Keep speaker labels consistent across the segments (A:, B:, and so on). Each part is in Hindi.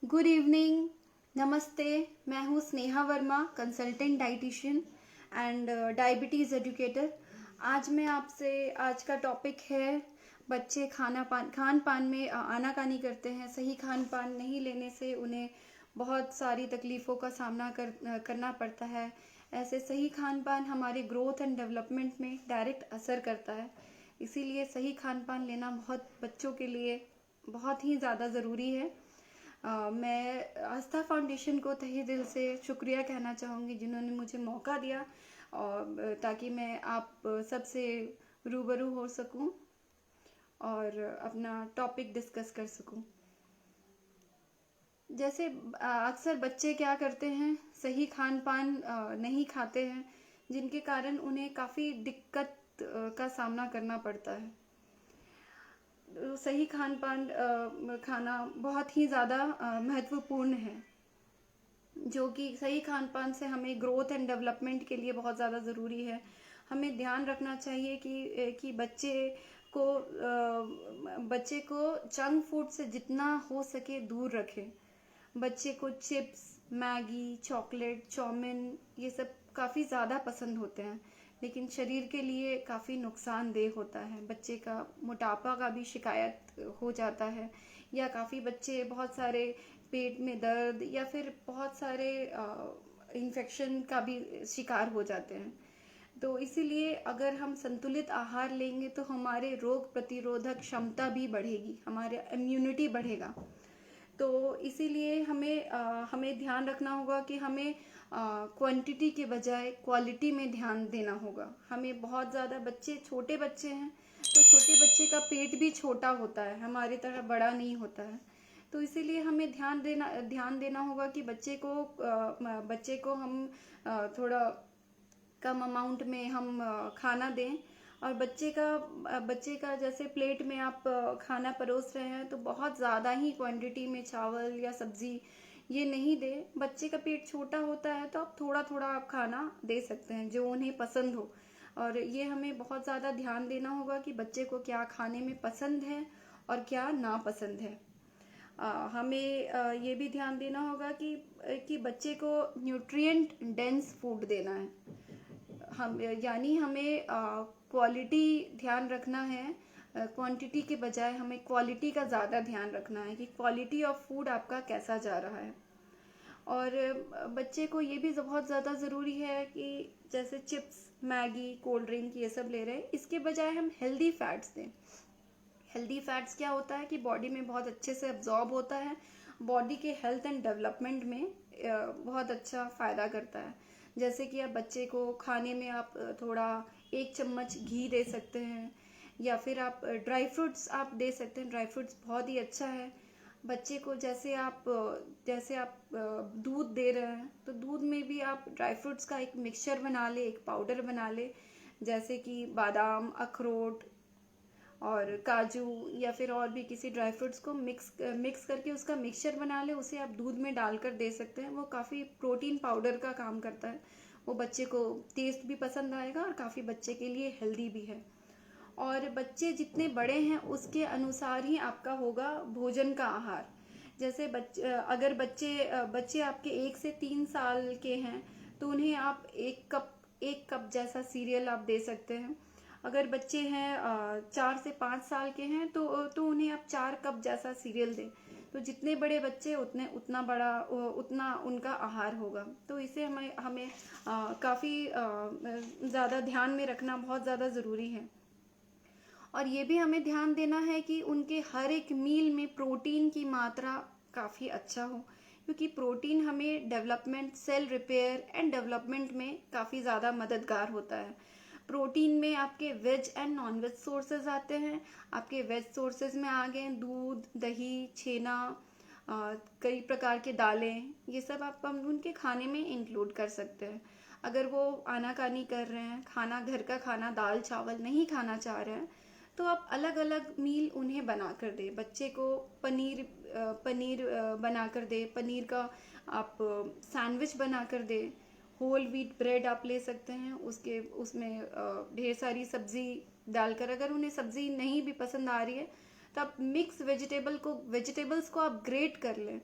A: Good evening. नमस्ते। मैं हूँ Sneha Verma, consultant dietitian and diabetes educator. आज का टॉपिक है बच्चे खान पान में आनाकानी करते हैं। सही खान पान नहीं लेने से उन्हें बहुत सारी तकलीफ़ों का सामना करना पड़ता है। ऐसे सही खान पान हमारे ग्रोथ एंड डेवलपमेंट में डायरेक्ट असर करता है। इसीलिए सही खान पान लेना बच्चों के लिए बहुत ही ज़्यादा ज़रूरी है। मैं आस्था फाउंडेशन को तहे दिल से शुक्रिया कहना चाहूँगी जिन्होंने मुझे मौका दिया और ताकि मैं आप सबसे रूबरू हो सकूं और अपना टॉपिक डिस्कस कर सकूं। जैसे अक्सर बच्चे क्या करते हैं, सही खान पान नहीं खाते हैं, जिनके कारण उन्हें काफ़ी दिक्कत का सामना करना पड़ता है। सही खान पान खाना बहुत ही ज़्यादा महत्वपूर्ण है, जो कि सही खान पान से हमें ग्रोथ एंड डेवलपमेंट के लिए बहुत ज़्यादा ज़रूरी है। हमें ध्यान रखना चाहिए कि बच्चे को जंक फूड से जितना हो सके दूर रखें। बच्चे को चिप्स, मैगी, चॉकलेट, चाउमीन ये सब काफ़ी ज़्यादा पसंद होते हैं, लेकिन शरीर के लिए काफ़ी नुकसानदेह होता है। बच्चे का मोटापा का भी शिकायत हो जाता है, या काफ़ी बच्चे बहुत सारे पेट में दर्द या फिर बहुत सारे इन्फेक्शन का भी शिकार हो जाते हैं। तो इसीलिए अगर हम संतुलित आहार लेंगे तो हमारे रोग प्रतिरोधक क्षमता भी बढ़ेगी, हमारे इम्यूनिटी बढ़ेगा। तो इसीलिए हमें ध्यान रखना होगा कि हमें क्वांटिटी के बजाय क्वालिटी में ध्यान देना होगा। हमें बहुत ज़्यादा छोटे बच्चे हैं, तो छोटे बच्चे का पेट भी छोटा होता है, हमारी तरह बड़ा नहीं होता है। तो इसीलिए हमें ध्यान देना होगा कि बच्चे को हम थोड़ा कम अमाउंट में हम खाना दें। और बच्चे का जैसे प्लेट में आप खाना परोस रहे हैं तो बहुत ज़्यादा ही क्वांटिटी में चावल या सब्जी ये नहीं दे। बच्चे का पेट छोटा होता है तो आप थोड़ा थोड़ा आप खाना दे सकते हैं जो उन्हें पसंद हो। और ये हमें बहुत ज़्यादा ध्यान देना होगा कि बच्चे को क्या खाने में पसंद है और क्या नापसंद है। हमें ये भी ध्यान देना होगा कि बच्चे को न्यूट्रिएंट डेंस फूड देना है। हमें क्वालिटी ध्यान रखना है, क्वांटिटी के बजाय हमें क्वालिटी का ज़्यादा ध्यान रखना है कि क्वालिटी ऑफ फूड आपका कैसा जा रहा है। और बच्चे को ये भी बहुत ज़्यादा ज़रूरी है कि जैसे चिप्स, मैगी, कोल्ड ड्रिंक ये सब ले रहे हैं, इसके बजाय हम हेल्दी फैट्स दें। हेल्दी फैट्स क्या होता है कि बॉडी में बहुत अच्छे से अब्जॉर्ब होता है, बॉडी के हेल्थ एंड डेवलपमेंट में बहुत अच्छा फ़ायदा करता है। जैसे कि आप बच्चे को खाने में आप थोड़ा 1 चम्मच घी दे सकते हैं, या फिर आप ड्राई फ्रूट्स आप दे सकते हैं। ड्राई फ्रूट्स बहुत ही अच्छा है बच्चे को। जैसे आप दूध दे रहे हैं तो दूध में भी आप ड्राई फ्रूट्स का एक मिक्सचर बना ले, एक पाउडर बना ले, जैसे कि बादाम, अखरोट और काजू या फिर और भी किसी ड्राई फ्रूट्स को मिक्स करके उसका मिक्सचर बना ले, उसे आप दूध में डालकर दे सकते हैं। वो काफ़ी प्रोटीन पाउडर का काम करता है। वो बच्चे को टेस्ट भी पसंद आएगा और काफ़ी बच्चे के लिए हेल्दी भी है। और बच्चे जितने बड़े हैं उसके अनुसार ही आपका होगा भोजन का आहार। जैसे अगर बच्चे आपके 1 से 3 साल के हैं तो उन्हें आप 1 कप जैसा सीरियल आप दे सकते हैं। अगर बच्चे हैं 4 से 5 साल के हैं तो उन्हें आप 4 कप जैसा सीरियल दें। तो जितने बड़े बच्चे उतना उनका आहार होगा। तो इसे हमें हमें काफ़ी ज़्यादा ध्यान में रखना बहुत ज़्यादा ज़रूरी है। और ये भी हमें ध्यान देना है कि उनके हर एक मील में प्रोटीन की मात्रा काफ़ी अच्छा हो, क्योंकि प्रोटीन हमें सेल रिपेयर एंड डेवलपमेंट में काफ़ी ज़्यादा मददगार होता है। प्रोटीन में आपके veg and non veg sources आते हैं। आपके वेज सोर्सेज में आ गए दूध, दही, छेना, कई प्रकार के दालें, ये सब आप उनके खाने में इंक्लूड कर सकते हैं। अगर वो आनाकानी कर रहे हैं, घर का खाना दाल चावल नहीं खाना चाह रहे हैं, तो आप अलग अलग मील उन्हें बना कर दें। बच्चे को पनीर बना कर दें, पनीर का आप सैंडविच बना कर दें। होल व्हीट ब्रेड आप ले सकते हैं, उसमें ढेर सारी सब्जी डालकर। अगर उन्हें सब्जी नहीं भी पसंद आ रही है तो आप मिक्स वेजिटेबल्स को आप ग्रेट कर लें।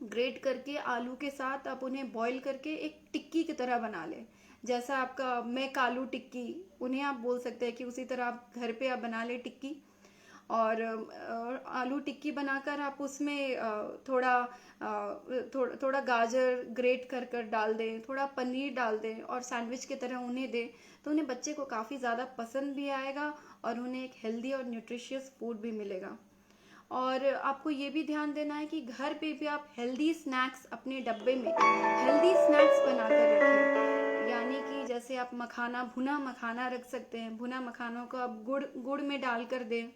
A: ग्रेट करके आलू के साथ आप उन्हें बॉईल करके एक टिक्की की तरह बना लें। जैसा आपका मैं कालू टिक्की उन्हें आप बोल सकते हैं कि उसी तरह आप घर पे आप बना लें टिक्की। और आलू टिक्की बनाकर आप उसमें थोड़ा गाजर ग्रेट कर कर डाल दें, थोड़ा पनीर डाल दें और सैंडविच की तरह उन्हें दें। तो उन्हें बच्चे को काफ़ी ज़्यादा पसंद भी आएगा और उन्हें एक हेल्दी और न्यूट्रिशियस फूड भी मिलेगा। और आपको ये भी ध्यान देना है कि घर पे भी आप हेल्दी स्नैक्स अपने डब्बे में हेल्दी स्नैक्स बना कर रखें। यानी कि जैसे आप मखाना भुना मखाना रख सकते हैं, भुना मखानों को आप गुड़ गुड़ में डाल कर दें,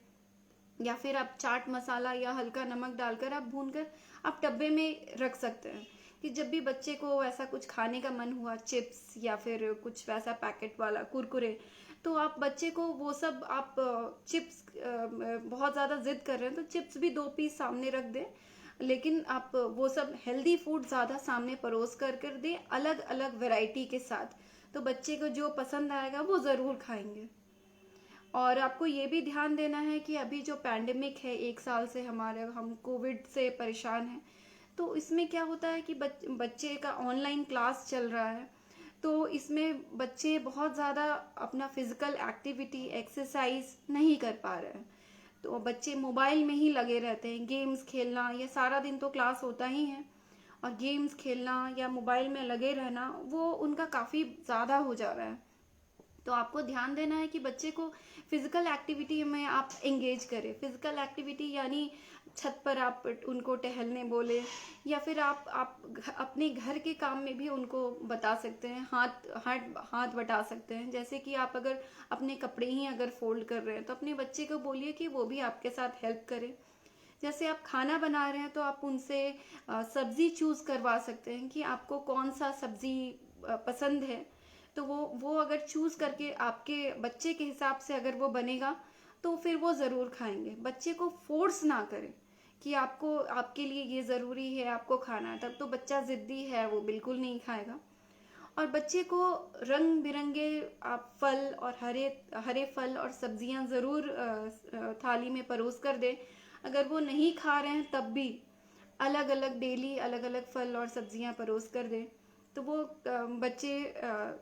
A: या फिर आप चाट मसाला या हल्का नमक डालकर आप भून कर आप डब्बे में रख सकते हैं। कि जब भी बच्चे को ऐसा कुछ खाने का मन हुआ, चिप्स या फिर कुछ वैसा पैकेट वाला कुरकुरे, तो आप बच्चे को वो सब आप चिप्स बहुत ज़्यादा जिद कर रहे हैं तो चिप्स भी 2 पीस सामने रख दें। लेकिन आप वो सब हेल्दी फूड ज़्यादा सामने परोस कर दें, अलग अलग वैरायटी के साथ। तो बच्चे को जो पसंद आएगा वो ज़रूर खाएंगे। और आपको ये भी ध्यान देना है कि अभी जो पैंडेमिक है, 1 साल से हम कोविड से परेशान हैं। तो इसमें क्या होता है कि बच्चे का ऑनलाइन क्लास चल रहा है। तो इसमें बच्चे बहुत ज़्यादा अपना फिजिकल एक्टिविटी एक्सरसाइज नहीं कर पा रहे हैं। तो बच्चे मोबाइल में ही लगे रहते हैं, गेम्स खेलना, या सारा दिन तो क्लास होता ही है और गेम्स खेलना या मोबाइल में लगे रहना वो उनका काफ़ी ज़्यादा हो जा रहा है। तो आपको ध्यान देना है कि बच्चे को फिजिकल एक्टिविटी में आप एंगेज करें। फिजिकल एक्टिविटी यानी छत पर आप उनको टहलने बोले, या फिर अपने घर के काम में भी उनको बता सकते हैं, हाथ हाथ हाथ बटा सकते हैं। जैसे कि आप अगर अपने कपड़े ही अगर फोल्ड कर रहे हैं तो अपने बच्चे को बोलिए कि वो भी आपके साथ हेल्प करे। जैसे आप खाना बना रहे हैं तो आप उनसे सब्जी चूज करवा सकते हैं कि आपको कौन सा सब्जी पसंद है। तो वो अगर चूज करके आपके बच्चे के हिसाब से अगर वो बनेगा तो फिर वो ज़रूर खाएंगे। बच्चे को फोर्स ना करें कि आपको आपके लिए ये ज़रूरी है, आपको खाना है, तब तो बच्चा ज़िद्दी है, वो बिल्कुल नहीं खाएगा। और बच्चे को रंग बिरंगे आप फल और हरे हरे फल और सब्जियां ज़रूर थाली में परोस कर दें। अगर वो नहीं खा रहे हैं तब भी अलग अलग डेली अलग अलग फल और सब्जियां परोस कर दें। तो वो बच्चे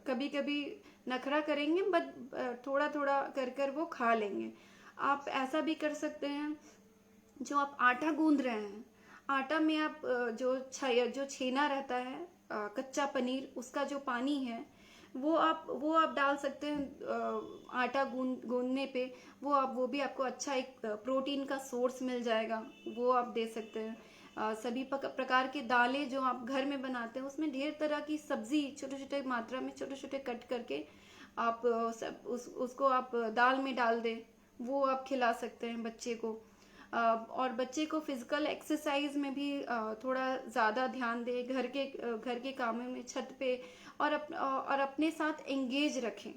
A: कभी कभी नखरा करेंगे, बट थोड़ा थोड़ा कर कर वो खा लेंगे। आप ऐसा भी कर सकते हैं, जो आप आटा गूंद रहे हैं, आटा में आप जो छेना रहता है, कच्चा पनीर, उसका जो पानी है वो आप डाल सकते हैं आटा गूंदने पे। वो भी आपको अच्छा एक प्रोटीन का सोर्स मिल जाएगा, वो आप दे सकते हैं। सभी प्रकार के दालें जो आप घर में बनाते हैं उसमें ढेर तरह की सब्जी छोटे छोटे मात्रा में छोटे छोटे कट करके आप उसको आप दाल में डाल दें, वो आप खिला सकते हैं बच्चे को। और बच्चे को फिजिकल एक्सरसाइज में भी थोड़ा ज़्यादा ध्यान दें, घर के कामों में, छत पे, और अपने साथ एंगेज रखें।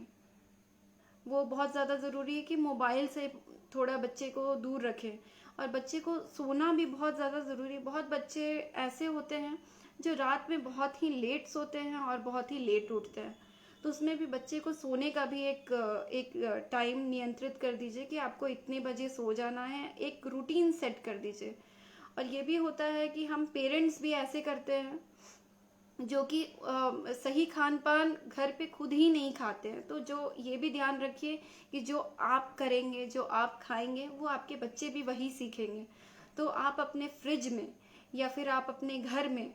A: वो बहुत ज़्यादा ज़रूरी है कि मोबाइल से थोड़ा बच्चे को दूर रखें। और बच्चे को सोना भी बहुत ज़्यादा ज़रूरी है। बहुत बच्चे ऐसे होते हैं जो रात में बहुत ही लेट सोते हैं और बहुत ही लेट उठते हैं। तो उसमें भी बच्चे को सोने का भी एक टाइम नियंत्रित कर दीजिए कि आपको इतने बजे सो जाना है, एक रूटीन सेट कर दीजिए। और ये भी होता है कि हम पेरेंट्स भी ऐसे करते हैं जो कि सही खान पान घर पे खुद ही नहीं खाते हैं। तो जो ये भी ध्यान रखिए कि जो आप करेंगे, जो आप खाएंगे, वो आपके बच्चे भी वही सीखेंगे। तो आप अपने फ्रिज में या फिर आप अपने घर में,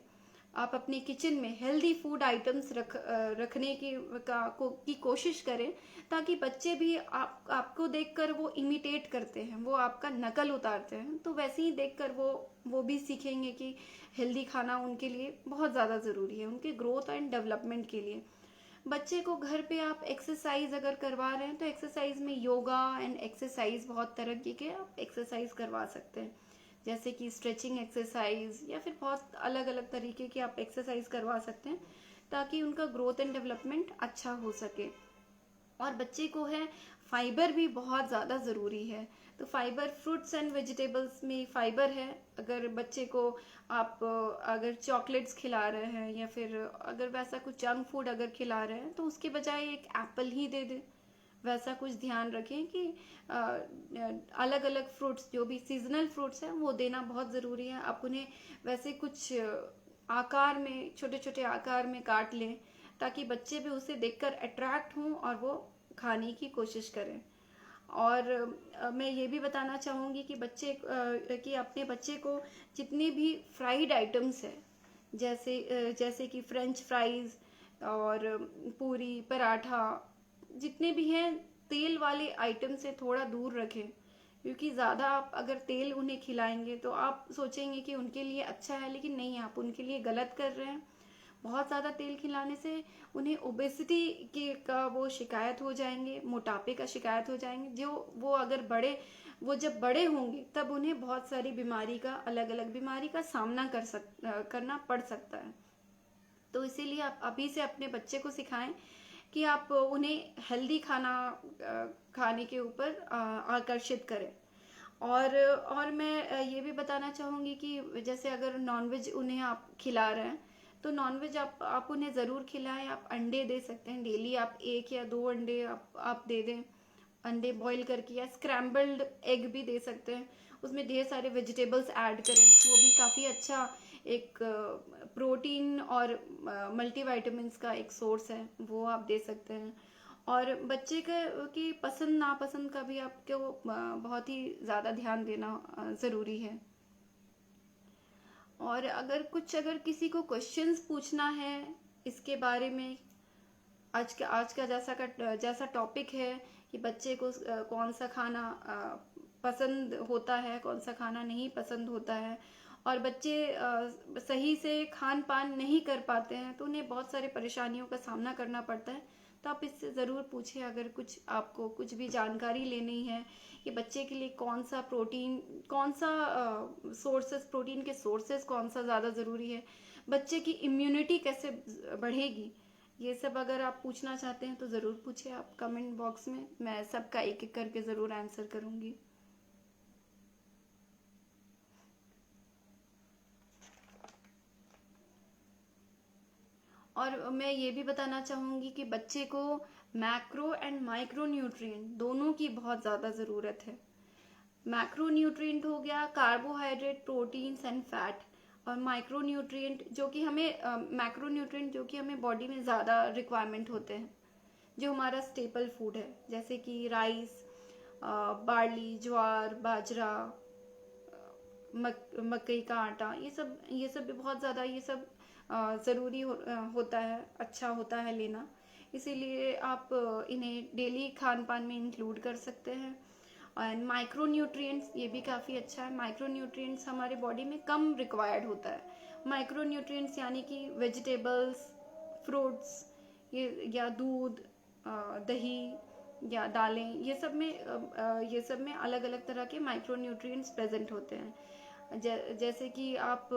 A: आप अपने किचन में हेल्दी फूड आइटम्स रखने की कोशिश करें, ताकि बच्चे भी आपको देखकर वो इमिटेट करते हैं, वो आपका नकल उतारते हैं। तो वैसे ही देखकर वो भी सीखेंगे कि हेल्दी खाना उनके लिए बहुत ज़्यादा ज़रूरी है, उनके ग्रोथ एंड डेवलपमेंट के लिए। बच्चे को घर पे आप एक्सरसाइज अगर करवा रहे हैं तो एक्सरसाइज में योगा एंड एक्सरसाइज, बहुत तरह के आप एक्सरसाइज करवा सकते हैं। जैसे कि स्ट्रेचिंग एक्सरसाइज या फिर बहुत अलग अलग तरीके की आप एक्सरसाइज करवा सकते हैं, ताकि उनका ग्रोथ एंड डेवलपमेंट अच्छा हो सके। और बच्चे को है फाइबर भी बहुत ज़्यादा ज़रूरी है। तो फाइबर, फ्रूट्स एंड वेजिटेबल्स में फाइबर है। अगर बच्चे को आप अगर चॉकलेट्स खिला रहे हैं या फिर अगर वैसा कुछ जंक फूड अगर खिला रहे हैं तो उसके बजाय एक एप्पल ही दे दें। वैसा कुछ ध्यान रखें कि अलग अलग फ्रूट्स, जो भी सीजनल फ्रूट्स हैं वो देना बहुत ज़रूरी है। आप उन्हें वैसे कुछ आकार में, छोटे छोटे आकार में काट लें, ताकि बच्चे भी उसे देखकर अट्रैक्ट हों और वो खाने की कोशिश करें। और मैं ये भी बताना चाहूँगी कि अपने बच्चे को जितने भी फ्राइड आइटम्स हैं, जैसे कि फ्रेंच फ्राइज़ और पूरी पराठा, जितने भी हैं, तेल वाले आइटम से थोड़ा दूर रखें। क्योंकि ज़्यादा आप अगर तेल उन्हें खिलाएंगे तो आप सोचेंगे कि उनके लिए अच्छा है, लेकिन नहीं, आप उनके लिए गलत कर रहे हैं। बहुत ज़्यादा तेल खिलाने से उन्हें ओबेसिटी की का वो शिकायत हो जाएंगे, मोटापे का शिकायत हो जाएंगे, जो वो जब बड़े होंगे तब उन्हें बहुत सारी बीमारी का, अलग अलग बीमारी का सामना करना पड़ सकता है। तो इसीलिए आप अभी से अपने बच्चे को सिखाएं कि आप उन्हें हेल्दी खाना खाने के ऊपर आकर्षित करें। और मैं ये भी बताना चाहूँगी कि जैसे अगर नॉनवेज उन्हें आप खिला रहे हैं, तो नॉनवेज आप उन्हें ज़रूर खिलाएं। आप अंडे दे सकते हैं, डेली आप 1 या 2 अंडे आप दे दें। अंडे बॉईल करके, या स्क्रैम्बल्ड एग भी दे सकते हैं, उसमें ढेर सारे वेजिटेबल्स ऐड करें, वो भी काफ़ी अच्छा एक प्रोटीन और मल्टीविटामिन्स का एक सोर्स है, वो आप दे सकते हैं। और बच्चे की पसंद नापसंद का भी आपको बहुत ही ज़्यादा ध्यान देना ज़रूरी है। और अगर किसी को क्वेश्चंस पूछना है इसके बारे में, आज का जैसा टॉपिक है कि बच्चे को कौन सा खाना पसंद होता है, कौन सा खाना नहीं पसंद होता है, और बच्चे सही से खान पान नहीं कर पाते हैं, तो उन्हें बहुत सारी परेशानियों का सामना करना पड़ता है। तो आप इससे ज़रूर पूछें, अगर आपको कुछ भी जानकारी लेनी है कि बच्चे के लिए कौन सा प्रोटीन के सोर्सेस कौन सा ज़्यादा ज़रूरी है, बच्चे की इम्यूनिटी कैसे बढ़ेगी, ये सब अगर आप पूछना चाहते हैं तो ज़रूर पूछें आप कमेंट बॉक्स में। मैं सबका एक एक करके ज़रूर आंसर करूँगी। और मैं ये भी बताना चाहूँगी कि बच्चे को मैक्रो एंड माइक्रो न्यूट्रिएंट दोनों की बहुत ज़्यादा ज़रूरत है। मैक्रो न्यूट्रिएंट हो गया कार्बोहाइड्रेट, प्रोटीन्स एंड फैट, और माइक्रो न्यूट्रिएंट जो कि हमें बॉडी में ज़्यादा रिक्वायरमेंट होते हैं, जो हमारा स्टेपल फूड है, जैसे कि राइस, बार्ली, ज्वार, बाजरा, मकई का आटा, ये सब भी बहुत ज़्यादा, ये सब ज़रूरी होता है, अच्छा होता है लेना। इसीलिए आप इन्हें डेली खान पान में इंक्लूड कर सकते हैं। एंड माइक्रो न्यूट्रिएंट्स, ये भी काफ़ी अच्छा है। माइक्रो न्यूट्रिएंट्स हमारे बॉडी में कम रिक्वायर्ड होता है। माइक्रो न्यूट्रिएंट्स यानी कि वेजिटेबल्स, फ्रूट्स, ये या दूध, दही या दालें, ये सब में अलग अलग तरह के माइक्रो न्यूट्रिएंट्स प्रेजेंट होते हैं। जैसे कि आप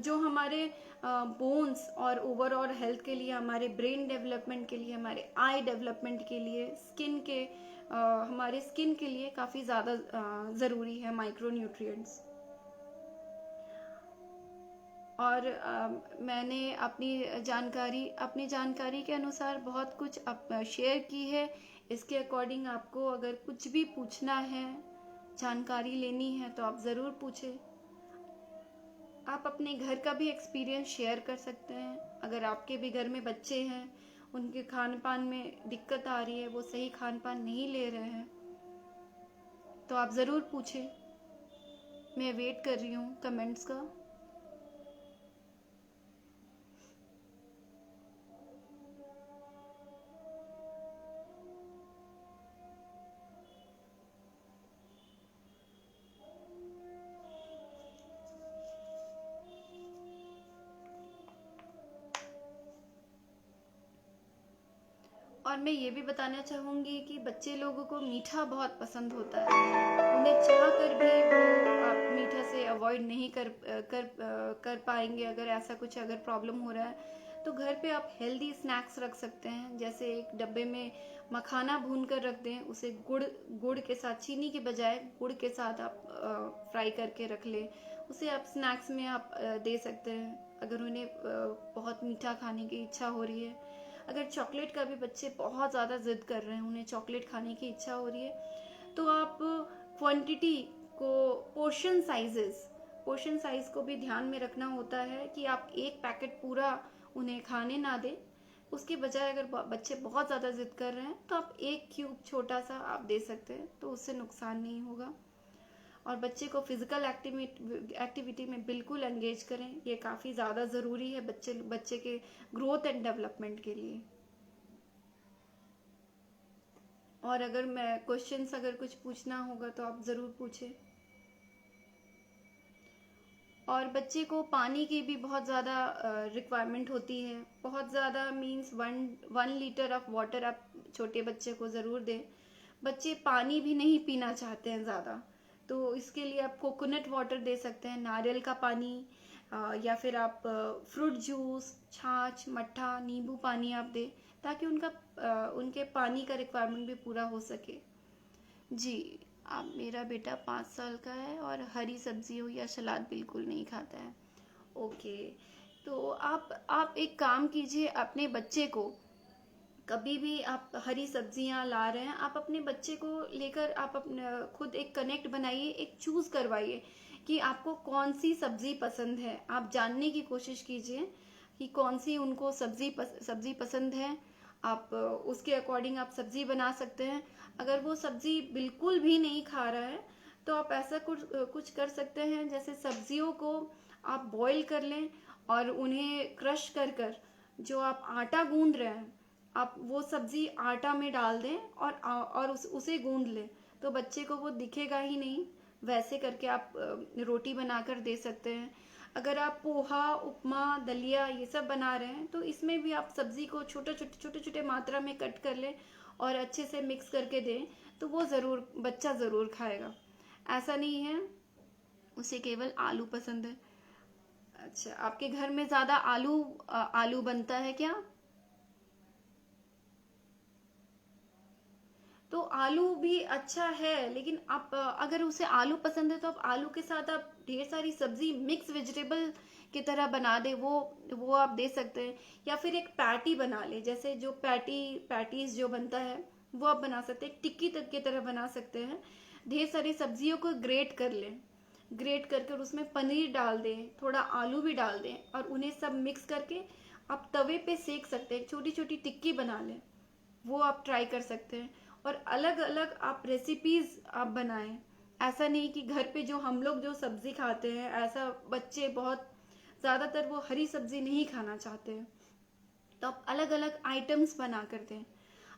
A: जो हमारे बोन्स और ओवरऑल हेल्थ के लिए, हमारे ब्रेन डेवलपमेंट के लिए, हमारे आई डेवलपमेंट के लिए, हमारे स्किन के लिए काफ़ी ज़्यादा ज़रूरी है माइक्रो न्यूट्रिएंट्स। और मैंने अपनी जानकारी के अनुसार बहुत कुछ शेयर की है। इसके अकॉर्डिंग आपको अगर कुछ भी पूछना है, जानकारी लेनी है, तो आप ज़रूर पूछें। आप अपने घर का भी एक्सपीरियंस शेयर कर सकते हैं। अगर आपके भी घर में बच्चे हैं, उनके खान पान में दिक्कत आ रही है, वो सही खान पान नहीं ले रहे हैं, तो आप ज़रूर पूछें। मैं वेट कर रही हूँ कमेंट्स का। और मैं ये भी बताना चाहूँगी कि बच्चे लोगों को मीठा बहुत पसंद होता है। उन्हें चाह कर भी वो आप मीठा से अवॉइड नहीं कर पाएंगे। अगर प्रॉब्लम हो रहा है, तो घर पे आप हेल्दी स्नैक्स रख सकते हैं। जैसे एक डब्बे में मखाना भून कर रख दें, उसे गुड़ के साथ, चीनी के बजाय गुड़ के साथ आप फ्राई करके रख लें। उसे आप स्नैक्स में आप दे सकते हैं, अगर उन्हें बहुत मीठा खाने की इच्छा हो रही है। अगर चॉकलेट का भी बच्चे बहुत ज़्यादा ज़िद कर रहे हैं, उन्हें चॉकलेट खाने की इच्छा हो रही है, तो आप क्वांटिटी को, पोर्शन साइज को भी ध्यान में रखना होता है कि आप एक पैकेट पूरा उन्हें खाने ना दें। उसके बजाय अगर बच्चे बहुत ज़्यादा ज़िद कर रहे हैं तो आप एक क्यूब छोटा सा आप दे सकते हैं, तो उससे नुकसान नहीं होगा। और बच्चे को फिजिकल एक्टिविटी में बिल्कुल एंगेज करें, ये काफ़ी ज़्यादा ज़रूरी है बच्चे के ग्रोथ एंड डेवलपमेंट के लिए। और अगर मैं क्वेश्चंस अगर कुछ पूछना होगा तो आप ज़रूर पूछें। और बच्चे को पानी की भी बहुत ज़्यादा रिक्वायरमेंट होती है, बहुत ज़्यादा मीन्स 1 लीटर ऑफ वाटर आप छोटे बच्चे को ज़रूर दें। बच्चे पानी भी नहीं पीना चाहते हैं ज़्यादा, तो इसके लिए आप कोकोनट वाटर दे सकते हैं, नारियल का पानी, या फिर आप फ्रूट जूस, छाछ, मट्ठा, नींबू पानी आप दें, ताकि उनके पानी का रिक्वायरमेंट भी पूरा हो सके। जी, आप मेरा बेटा 5 साल का है और हरी सब्जियों या सलाद बिल्कुल नहीं खाता है। ओके, तो आप एक काम कीजिए, अपने बच्चे को कभी भी आप हरी सब्जियां ला रहे हैं, आप अपने बच्चे को लेकर आप अपने खुद एक कनेक्ट बनाइए, एक चूज करवाइए कि आपको कौन सी सब्जी पसंद है। आप जानने की कोशिश कीजिए कि कौन सी उनको सब्जी पसंद है। आप उसके अकॉर्डिंग आप सब्जी बना सकते हैं। अगर वो सब्जी बिल्कुल भी नहीं खा रहा है तो आप ऐसा कुछ कर सकते हैं, जैसे सब्जियों को आप बॉईल कर लें और उन्हें क्रश कर कर जो आप आटा गूंद रहे हैं, आप वो सब्जी आटा में डाल दें और उसे गूंद लें, तो बच्चे को वो दिखेगा ही नहीं। वैसे करके आप रोटी बनाकर दे सकते हैं। अगर आप पोहा, उपमा, दलिया ये सब बना रहे हैं तो इसमें भी आप सब्जी को छोटे छोटे मात्रा में कट कर लें और अच्छे से मिक्स करके दें, तो वो बच्चा ज़रूर खाएगा। ऐसा नहीं है उसे केवल आलू पसंद है। अच्छा, आपके घर में ज़्यादा आलू बनता है क्या? तो आलू भी अच्छा है, लेकिन आप अगर उसे आलू पसंद है तो आप आलू के साथ आप ढेर सारी सब्जी मिक्स वेजिटेबल की तरह बना दे, वो आप दे सकते हैं। या फिर एक पैटी बना ले, जैसे जो पैटीज जो बनता है वो आप बना सकते हैं, टिक्की तक की तरह बना सकते हैं। ढेर सारी सब्जियों को ग्रेट कर लें, ग्रेट करके उसमें पनीर डाल दें, थोड़ा आलू भी डाल दें और उन्हें सब मिक्स करके आप तवे पे सेक सकते हैं, छोटी छोटी टिक्की बना लें, वो आप ट्राई कर सकते हैं। और अलग अलग आप रेसिपीज आप बनाएं। ऐसा नहीं कि घर पे जो हम लोग जो सब्जी खाते हैं, ऐसा बच्चे बहुत ज़्यादातर वो हरी सब्जी नहीं खाना चाहते हैं, तो आप अलग अलग आइटम्स बना कर दें।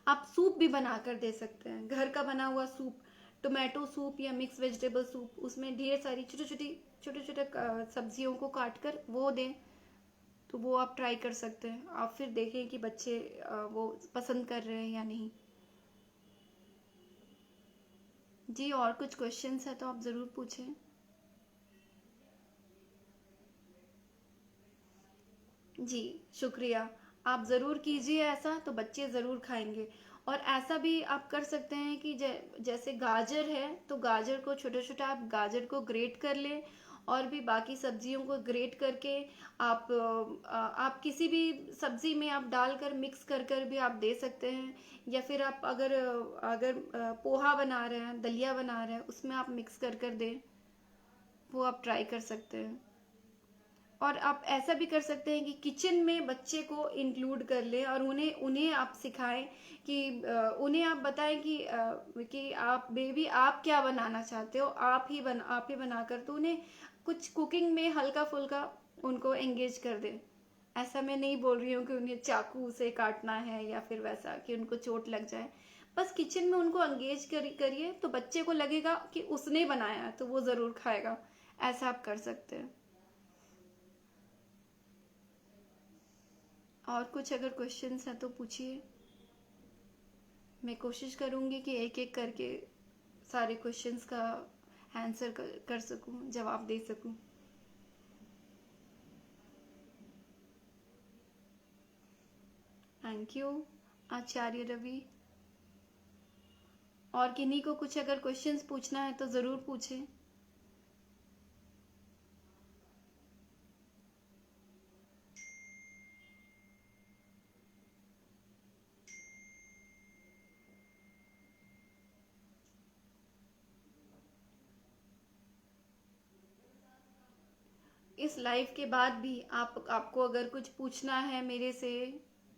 A: आप सूप भी बना कर दे सकते हैं, घर का बना हुआ सूप, टोमेटो सूप या मिक्स वेजिटेबल सूप, उसमें ढेर सारी छोटे छोटे सब्जियों को काट कर वो दें, तो वो आप ट्राई कर सकते हैं। आप फिर देखें कि बच्चे वो पसंद कर रहे हैं या नहीं। जी, और कुछ क्वेश्चंस है तो आप ज़रूर पूछें। जी, शुक्रिया। आप ज़रूर कीजिए ऐसा, तो बच्चे ज़रूर खाएंगे। और ऐसा भी आप कर सकते हैं कि जैसे गाजर है, तो गाजर को छोटा छोटा आप गाजर को ग्रेट कर लें और भी बाकी सब्जियों को ग्रेट करके आप किसी भी सब्जी में आप डालकर मिक्स कर कर भी आप दे सकते हैं। या फिर आप अगर पोहा बना रहे हैं, दलिया बना रहे हैं, उसमें आप मिक्स कर कर दें, वो आप ट्राई कर सकते हैं। और आप ऐसा भी कर सकते हैं कि किचन में बच्चे को इंक्लूड कर ले और उन्हें उन्हें आप सिखाएं कि उन्हें आप बताएं कि आप बेबी आप क्या बनाना चाहते हो, आप ही बनाकर, तो उन्हें कुछ कुकिंग में हल्का फुल्का उनको एंगेज कर दे। ऐसा मैं नहीं बोल रही हूँ कि उन्हें चाकू से काटना है या फिर वैसा कि उनको चोट लग जाए। बस किचन में उनको एंगेज करिए, तो बच्चे को लगेगा कि उसने बनाया है, तो वो ज़रूर खाएगा। ऐसा आप कर सकते हैं। और कुछ अगर क्वेश्चंस हैं तो पूछिए, मैं कोशिश करूँगी कि एक एक करके सारे क्वेश्चंस का आंसर कर सकूँ, जवाब दे सकूँ। थैंक यू आचार्य रवि। और किन्हीं को कुछ अगर क्वेश्चंस पूछना है तो ज़रूर पूछें। इस लाइव के बाद भी आपको अगर कुछ पूछना है मेरे से,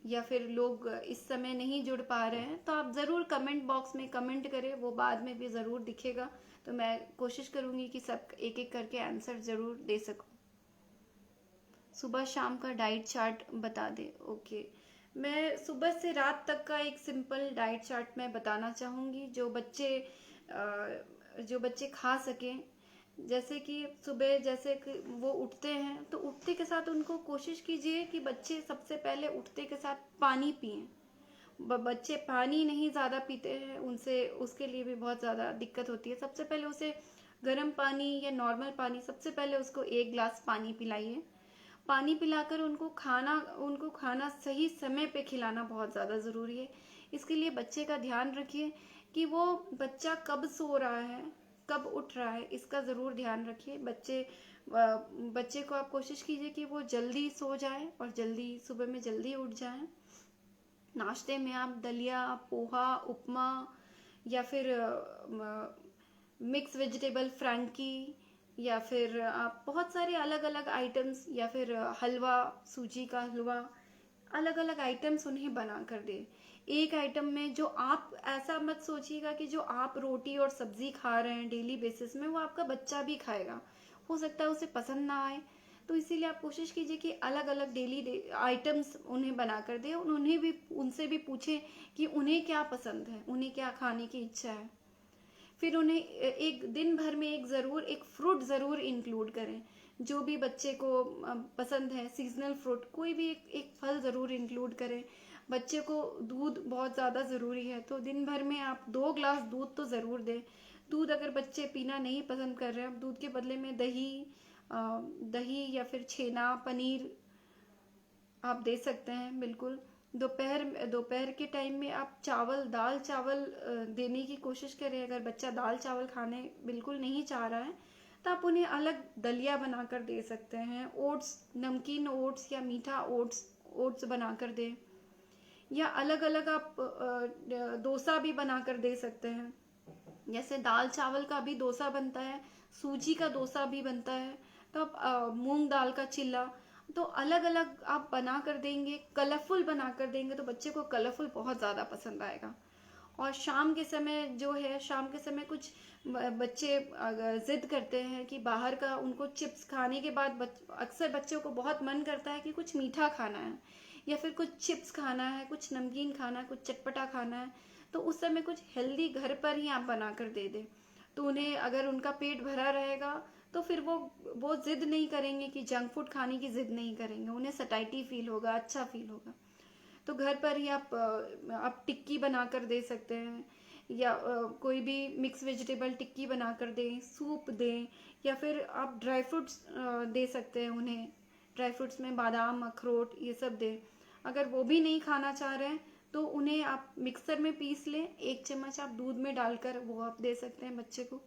A: या फिर लोग इस समय नहीं जुड़ पा रहे हैं, तो आप ज़रूर कमेंट बॉक्स में कमेंट करें, वो बाद में भी ज़रूर दिखेगा। तो मैं कोशिश करूँगी कि सब एक एक करके आंसर ज़रूर दे सकूँ। सुबह शाम का डाइट चार्ट बता दे। ओके, मैं सुबह से रात तक का एक सिंपल डाइट चार्ट मैं बताना चाहूँगी, जो बच्चे खा सकें। जैसे कि सुबह जैसे कि वो उठते हैं, तो उठते के साथ उनको कोशिश कीजिए कि बच्चे सबसे पहले उठते के साथ पानी पिएं। बच्चे पानी नहीं ज़्यादा पीते हैं, उनसे उसके लिए भी बहुत ज़्यादा दिक्कत होती है। सबसे पहले उसे गर्म पानी या नॉर्मल पानी, सबसे पहले उसको 1 गिलास पानी पिलाइए। पानी पिलाकर उनको खाना सही समय पे खिलाना बहुत ज़्यादा ज़रूरी है। इसके लिए बच्चे का ध्यान रखिए कि वो बच्चा कब सो रहा है, कब उठ रहा है, इसका ज़रूर ध्यान रखिए। बच्चे को आप कोशिश कीजिए कि वो जल्दी सो जाए और सुबह में जल्दी उठ जाए। नाश्ते में आप दलिया, पोहा, उपमा, या फिर मिक्स वेजिटेबल फ्रैंकी, या फिर आप बहुत सारे अलग अलग आइटम्स, या फिर हलवा, सूजी का हलवा, अलग अलग आइटम्स उन्हें बना कर दे। एक आइटम में जो आप ऐसा मत सोचिएगा कि जो आप रोटी और सब्जी खा रहे हैं डेली बेसिस में, वो आपका बच्चा भी खाएगा। हो सकता है उसे पसंद ना आए, तो इसीलिए आप कोशिश कीजिए कि अलग अलग डेली आइटम्स उन्हें बना कर दे। उनसे भी पूछें कि उन्हें क्या पसंद है, उन्हें क्या खाने की इच्छा है। फिर उन्हें एक दिन भर में एक फ्रूट ज़रूर इंक्लूड करें। जो भी बच्चे को पसंद है, सीजनल फ्रूट, कोई भी एक फल ज़रूर इंक्लूड करें। बच्चे को दूध बहुत ज़्यादा ज़रूरी है, तो दिन भर में आप 2 गिलास दूध तो ज़रूर दें। दूध अगर बच्चे पीना नहीं पसंद कर रहे हैं, आप दूध के बदले में दही या फिर छेना, पनीर आप दे सकते हैं, बिल्कुल। दोपहर के टाइम में आप दाल चावल देने की कोशिश करें। अगर बच्चा दाल चावल खाने बिल्कुल नहीं चाह रहा है, तो आप उन्हें अलग दलिया बनाकर दे सकते हैं। नमकीन ओट्स या मीठा ओट्स बनाकर दें, या अलग अलग आप डोसा भी बनाकर दे सकते हैं। जैसे दाल चावल का भी डोसा बनता है, सूजी का डोसा भी बनता है, तो आप मूंग दाल का चिल्ला, तो अलग अलग आप बना कर देंगे, कलरफुल बना कर देंगे, तो बच्चे को कलरफुल बहुत ज़्यादा पसंद आएगा। और शाम के समय कुछ बच्चे जिद करते हैं कि बाहर का, उनको चिप्स खाने के बाद अक्सर बच्चों को बहुत मन करता है कि कुछ मीठा खाना है, या फिर कुछ चिप्स खाना है, कुछ नमकीन खाना है, कुछ चटपटा खाना है। तो उस समय कुछ हेल्दी घर पर ही आप बना कर दे दें, तो उन्हें, अगर उनका पेट भरा रहेगा, तो फिर वो जिद नहीं करेंगे कि जंक फूड खाने की जिद नहीं करेंगे, उन्हें सटाइटी फील होगा, अच्छा फील होगा। तो घर पर ही आप टिक्की बना कर दे सकते हैं, या कोई भी मिक्स वेजिटेबल टिक्की बना कर दें, सूप दें, या फिर आप ड्राई फ्रूट्स दे सकते हैं उन्हें। ड्राई फ्रूट्स में बादाम, अखरोट, ये सब दें। अगर वो भी नहीं खाना चाह रहे हैं, तो उन्हें आप मिक्सर में पीस लें, 1 चम्मच आप दूध में डालकर वो आप दे सकते हैं बच्चे को।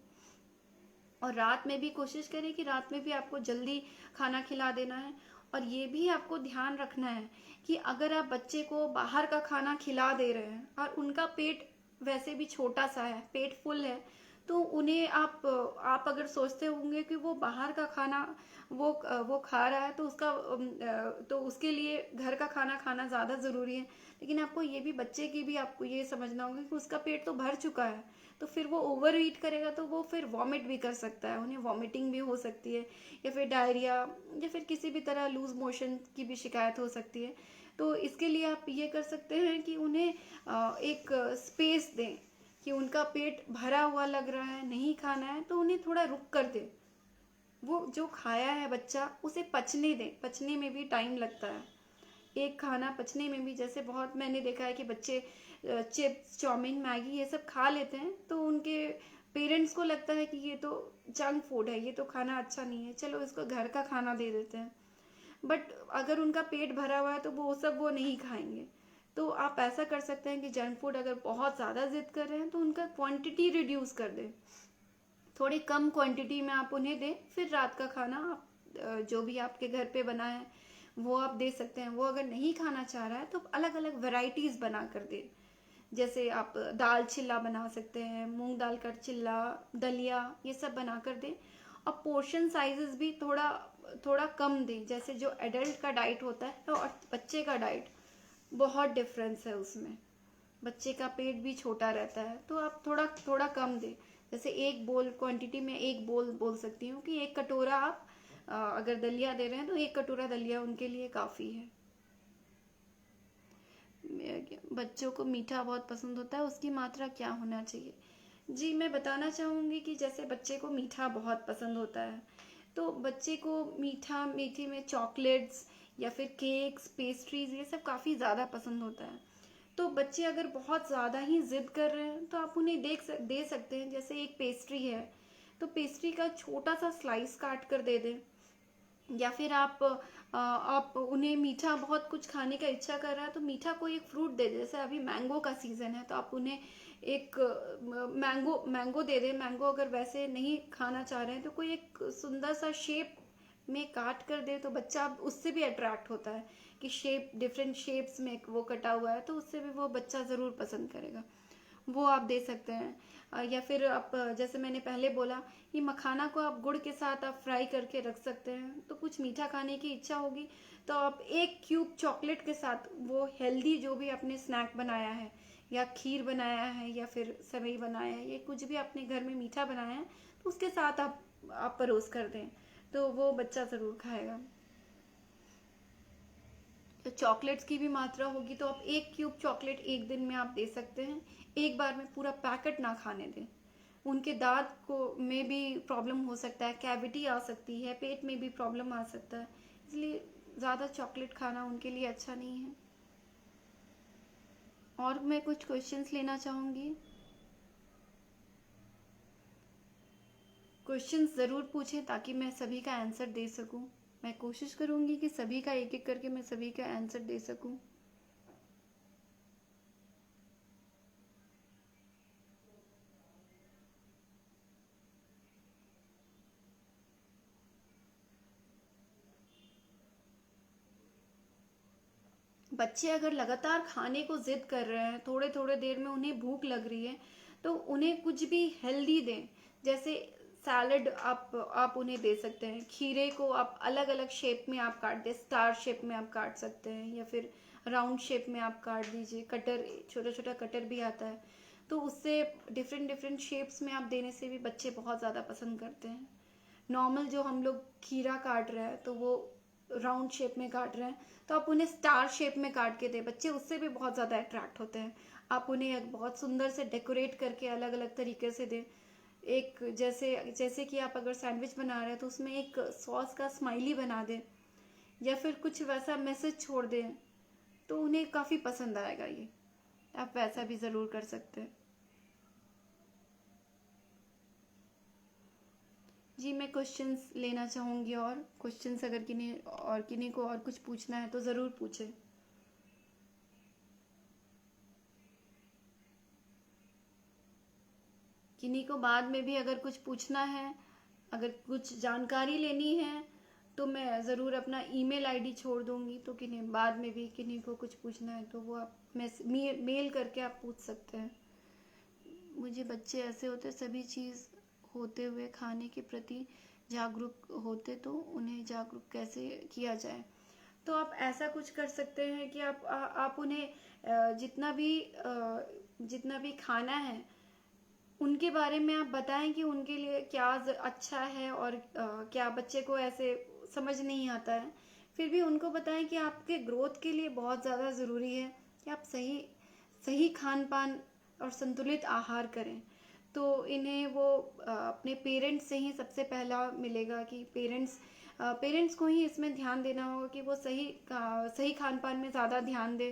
A: और रात में भी कोशिश करें कि रात में भी आपको जल्दी खाना खिला देना है। और ये भी आपको ध्यान रखना है कि अगर आप बच्चे को बाहर का खाना खिला दे रहे हैं और उनका पेट वैसे भी छोटा सा है, पेट फुल है, तो उन्हें आप अगर सोचते होंगे कि वो बाहर का खाना वो खा रहा है, तो उसके लिए घर का खाना खाना ज़्यादा ज़रूरी है। लेकिन आपको ये भी, बच्चे की भी आपको ये समझना होगा कि उसका पेट तो भर चुका है, तो फिर वो ओवर ईट करेगा तो वो फिर वॉमिट भी कर सकता है, उन्हें वॉमिटिंग भी हो सकती है, या फिर डायरिया, या फिर किसी भी तरह लूज मोशन की भी शिकायत हो सकती है। तो इसके लिए आप ये कर सकते हैं कि उन्हें एक स्पेस दें कि उनका पेट भरा हुआ लग रहा है, नहीं खाना है, तो उन्हें थोड़ा रुक कर दें। वो जो खाया है बच्चा, उसे पचने दें, पचने में भी टाइम लगता है। एक खाना पचने में भी, जैसे बहुत मैंने देखा है कि बच्चे चिप्स, चाउमीन, मैगी ये सब खा लेते हैं, तो उनके पेरेंट्स को लगता है कि ये तो जंक फूड है, ये तो खाना अच्छा नहीं है, चलो इसको घर का खाना दे देते हैं। बट अगर उनका पेट भरा हुआ है, तो वो नहीं खाएंगे। तो आप ऐसा कर सकते हैं कि जंक फूड अगर बहुत ज़्यादा जिद कर रहे हैं, तो उनका क्वांटिटी रिड्यूस कर दें, थोड़ी कम क्वांटिटी में आप उन्हें दें। फिर रात का खाना आप जो भी आपके घर पे बना है वो आप दे सकते हैं। वो अगर नहीं खाना चाह रहा है, तो अलग अलग वैरायटीज़ बना कर दें। जैसे आप दाल चिल्ला बना सकते हैं, मूंग दाल का चिल्ला, दलिया, ये सब बना कर दें। और पोर्शन साइजेस भी थोड़ा थोड़ा कम दें। जैसे जो एडल्ट का डाइट होता है और बच्चे का डाइट, बहुत डिफरेंस है उसमें। बच्चे का पेट भी छोटा रहता है, तो आप थोड़ा थोड़ा कम दें। जैसे एक बोल क्वांटिटी में, एक बोल बोल सकती हूँ कि एक कटोरा आप अगर दलिया दे रहे हैं तो एक कटोरा दलिया उनके लिए काफ़ी है। बच्चों को मीठा बहुत पसंद होता है, उसकी मात्रा क्या होना चाहिए? जी, मैं बताना चाहूँगी कि जैसे बच्चे को मीठा बहुत पसंद होता है, तो बच्चे को मीठे में चॉकलेट्स या फिर केक्स, पेस्ट्रीज, ये सब काफ़ी ज़्यादा पसंद होता है। तो बच्चे अगर बहुत ज़्यादा ही ज़िद कर रहे हैं तो आप उन्हें दे सकते हैं। जैसे एक पेस्ट्री है, तो पेस्ट्री का छोटा सा स्लाइस काट कर दे दें। या फिर आप उन्हें मीठा बहुत कुछ खाने का इच्छा कर रहा है तो मीठा कोई एक फ्रूट दे दे। जैसे अभी मैंगो का सीज़न है, तो आप उन्हें एक मैंगो दे दें। मैंगो अगर वैसे नहीं खाना चाह रहे हैं तो कोई एक सुंदर सा शेप में काट कर दे, तो बच्चा उससे भी अट्रैक्ट होता है कि डिफरेंट शेप्स में वो कटा हुआ है, तो उससे भी वो बच्चा ज़रूर पसंद करेगा। वो आप दे सकते हैं। या फिर आप जैसे मैंने पहले बोला कि मखाना को आप गुड़ के साथ आप फ्राई करके रख सकते हैं। तो कुछ मीठा खाने की इच्छा होगी तो आप एक क्यूब चॉकलेट के साथ वो हेल्दी जो भी आपने स्नैक बनाया है, या खीर बनाया है, या फिर सेवई बनाया है, ये कुछ भी अपने घर में मीठा बनाया है, तो उसके साथ आप परोस कर दें, तो वो बच्चा ज़रूर खाएगा। तो चॉकलेट्स की भी मात्रा होगी तो आप एक क्यूब चॉकलेट एक दिन में आप दे सकते हैं। एक बार में पूरा पैकेट ना खाने दें। उनके दांत को में भी प्रॉब्लम हो सकता है, कैविटी आ सकती है, पेट में भी प्रॉब्लम आ सकता है, इसलिए ज़्यादा चॉकलेट खाना उनके लिए अच्छा नहीं है। और मैं कुछ क्वेश्चंस लेना चाहूँगी। क्वेश्चंस ज़रूर पूछें ताकि मैं सभी का आंसर दे सकूं। मैं कोशिश करूंगी कि सभी का एक एक करके मैं सभी का आंसर दे सकूं। बच्चे अगर लगातार खाने को जिद कर रहे हैं, थोड़े थोड़े देर में उन्हें भूख लग रही है, तो उन्हें कुछ भी हेल्दी दें। जैसे सैलड आप उन्हें दे सकते हैं। खीरे को आप अलग अलग शेप में आप काट दें, स्टार शेप में आप काट सकते हैं, या फिर राउंड शेप में आप काट दीजिए। कटर, छोटा छोटा कटर भी आता है, तो उससे डिफरेंट डिफरेंट शेप्स में आप देने से भी बच्चे बहुत ज़्यादा पसंद करते हैं। नॉर्मल जो हम लोग खीरा काट रहे हैं तो वो राउंड शेप में काट रहे हैं, तो आप उन्हें स्टार शेप में काट के दें, बच्चे उससे भी बहुत ज़्यादा अट्रैक्ट होते हैं। आप उन्हें एक बहुत सुंदर से डेकोरेट करके अलग अलग तरीके से दें। एक जैसे जैसे कि आप अगर सैंडविच बना रहे हैं तो उसमें एक सॉस का स्माइली बना दें, या फिर कुछ वैसा मैसेज छोड़ दें, तो उन्हें काफ़ी पसंद आएगा ये। आप वैसा भी ज़रूर कर सकते हैं। जी, मैं क्वेश्चंस लेना चाहूँगी। और क्वेश्चंस अगर किन्हीं को और कुछ पूछना है तो ज़रूर पूछें। किन्हीं को बाद में भी अगर कुछ पूछना है, अगर कुछ जानकारी लेनी है, तो मैं ज़रूर अपना ईमेल आईडी छोड़ दूँगी। तो किन्हीं बाद में भी किन्हीं को कुछ पूछना है तो वो आप मेल करके आप पूछ सकते हैं। मुझे बच्चे ऐसे होते सभी चीज़ होते हुए खाने के प्रति जागरूक होते, तो उन्हें जागरूक कैसे किया जाए? तो आप ऐसा कुछ कर सकते हैं कि आप उन्हें जितना भी खाना है उनके बारे में आप बताएं कि उनके लिए क्या अच्छा है, और क्या बच्चे को ऐसे समझ नहीं आता है। फिर भी उनको बताएं कि आपके ग्रोथ के लिए बहुत ज़्यादा ज़रूरी है कि आप सही सही खान पान और संतुलित आहार करें। तो इन्हें वो अपने पेरेंट्स से ही सबसे पहला मिलेगा कि पेरेंट्स को ही इसमें ध्यान देना होगा कि वो सही खान पान में ज़्यादा ध्यान दें।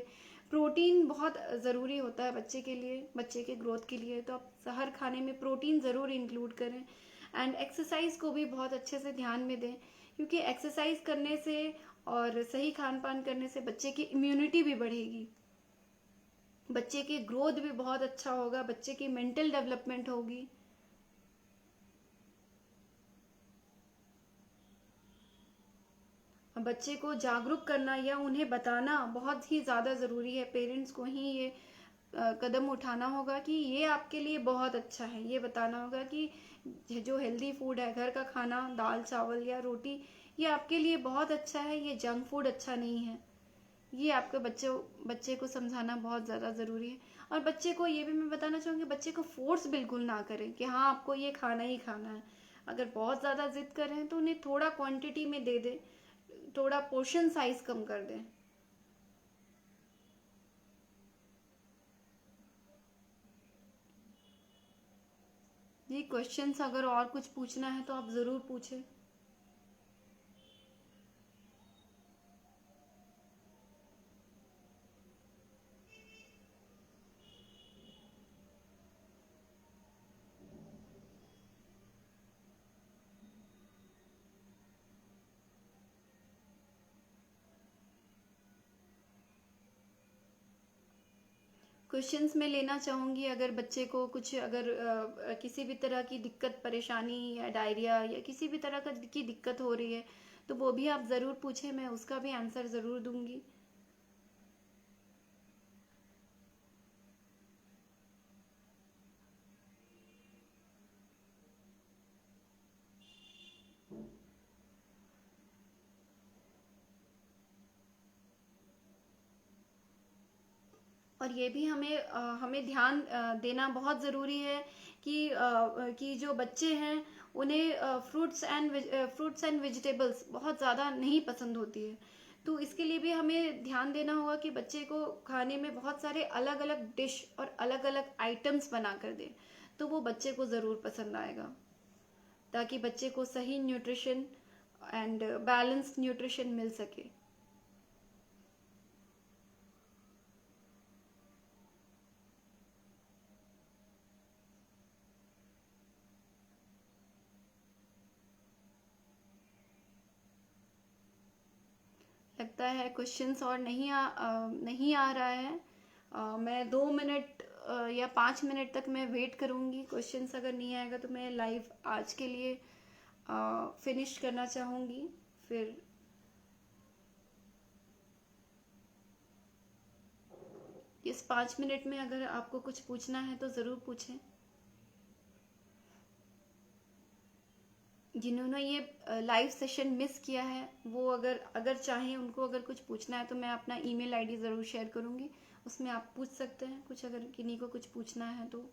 A: प्रोटीन बहुत ज़रूरी होता है बच्चे के लिए, बच्चे के ग्रोथ के लिए, तो आप हर खाने में प्रोटीन ज़रूर इंक्लूड करें। एंड एक्सरसाइज को भी बहुत अच्छे से ध्यान में दें, क्योंकि एक्सरसाइज करने से और सही खान पान करने से बच्चे की इम्यूनिटी भी बढ़ेगी, बच्चे की ग्रोथ भी बहुत अच्छा होगा, बच्चे की मेंटल डेवलपमेंट होगी। बच्चे को जागरूक करना या उन्हें बताना बहुत ही ज़्यादा ज़रूरी है। पेरेंट्स को ही ये कदम उठाना होगा कि ये आपके लिए बहुत अच्छा है। ये बताना होगा कि जो हेल्दी फूड है, घर का खाना, दाल चावल या रोटी, ये आपके लिए बहुत अच्छा है, ये जंक फूड अच्छा नहीं है। ये आपके बच्चे को समझाना बहुत ज़्यादा ज़रूरी है। और बच्चे को ये भी मैं बताना चाहूँगी, बच्चे को फोर्स बिल्कुल ना करें कि हाँ आपको ये खाना ही खाना है। अगर बहुत ज़्यादा जिद कर रहे हैं तो उन्हें थोड़ा क्वांटिटी में दे दें, थोड़ा पोर्शन साइज कम कर दें। जी, क्वेश्चंस अगर और कुछ पूछना है तो आप ज़रूर पूछें। क्वेश्चंस में लेना चाहूँगी, अगर बच्चे को कुछ अगर किसी भी तरह की दिक्कत परेशानी या डायरिया या किसी भी तरह की दिक्कत हो रही है तो वो भी आप ज़रूर पूछें, मैं उसका भी आंसर ज़रूर दूंगी। और ये भी हमें ध्यान देना बहुत ज़रूरी है कि जो बच्चे हैं उन्हें फ्रूट्स एंड वेजिटेबल्स बहुत ज़्यादा नहीं पसंद होती है। तो इसके लिए भी हमें ध्यान देना होगा कि बच्चे को खाने में बहुत सारे अलग अलग डिश और अलग अलग आइटम्स बना कर दें, तो वो बच्चे को ज़रूर पसंद आएगा, ताकि बच्चे को सही न्यूट्रिशन एंड बैलेंस्ड न्यूट्रिशन मिल सके। लगता है क्वेश्चंस और नहीं आ रहा है। मैं 2 मिनट या 5 मिनट तक मैं वेट करूँगी। क्वेश्चंस अगर नहीं आएगा तो मैं लाइव आज के लिए फिनिश करना चाहूँगी। फिर इस 5 मिनट में अगर आपको कुछ पूछना है तो ज़रूर पूछें। जिन्होंने ये लाइव सेशन मिस किया है वो अगर अगर चाहें, उनको अगर कुछ पूछना है तो मैं अपना ईमेल आईडी ज़रूर शेयर करूँगी, उसमें आप पूछ सकते हैं कुछ, अगर किन्हीं को कुछ पूछना है तो।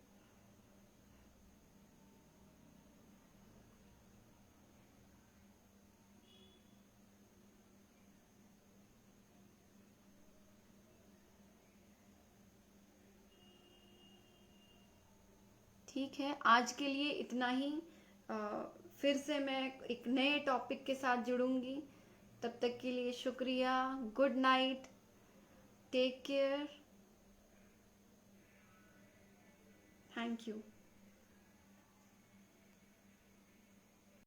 A: ठीक है, आज के लिए इतना ही। अ, फिर से मैं एक नए टॉपिक के साथ जुड़ूंगी। तब तक के लिए शुक्रिया। Good night. Take care. Thank you.